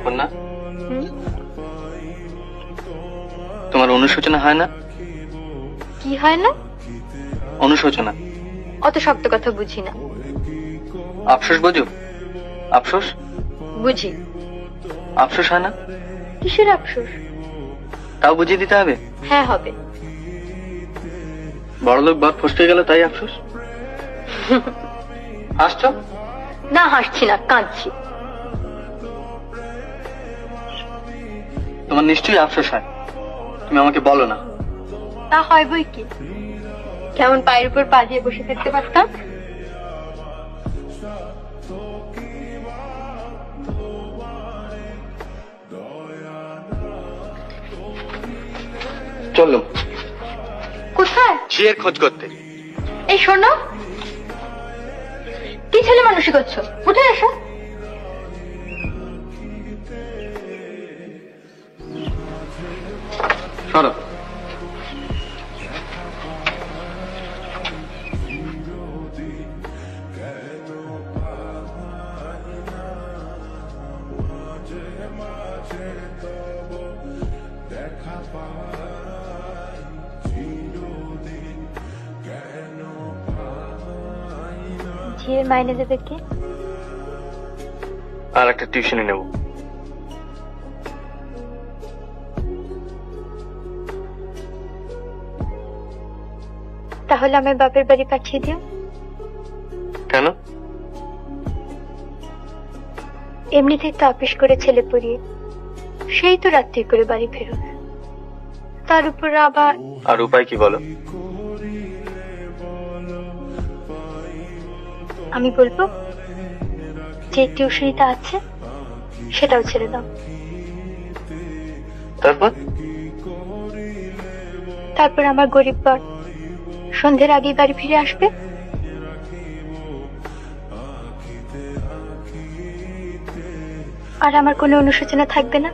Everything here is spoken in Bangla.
অপর্ণা, তোমার অনুশোচনা হয় না? কি হয় না? অনুশোচনা। অত শক্ত কথা বুঝি না। আফসোস বোঝো? আফসোস বুঝি। আফসোস হয় না? কিসের আফসোস? তাও বুঝিয়ে দিতে হবে। হ্যাঁ হবে। বড়লোক বাদ ফসকে গেল তাই আফসোস? হাসছো? না হাসছি না, কাঁদছি। তোমার নিশ্চয়ই আফসোস হয়, তুমি আমাকে বলো না। তা হয় বই কি, কেমন পায়ের উপর পা দিয়ে বসে থাকতে পারতাম। চলো। কোথায়? ঝিয়ের খোঁজ করতে। এই শোনো, কি ছেলে মানুষই করছো, উঠে এসো। সরো। ঝিয়ের মাইনে দেবে কে? আর একটা টিউশনে নেব। তাহলে আমার বাপের বাড়ি পাঠিয়ে দিও। কেন? এমনিতেই তো অফিস করে ছেলে পড়িয়ে সেই তো রাত্রি করে বাড়ি ফেরো, তার উপর আবার। আর উপায় কি বলো? আমি বলবো যে টিউশনিটা আছে সেটাও ছেড়ে দাও। তারপর আমার গরিব বর সন্ধ্যের আগেই বাড়ি ফিরে আসবে, আর আমার কোনো অনুশোচনা থাকবে না।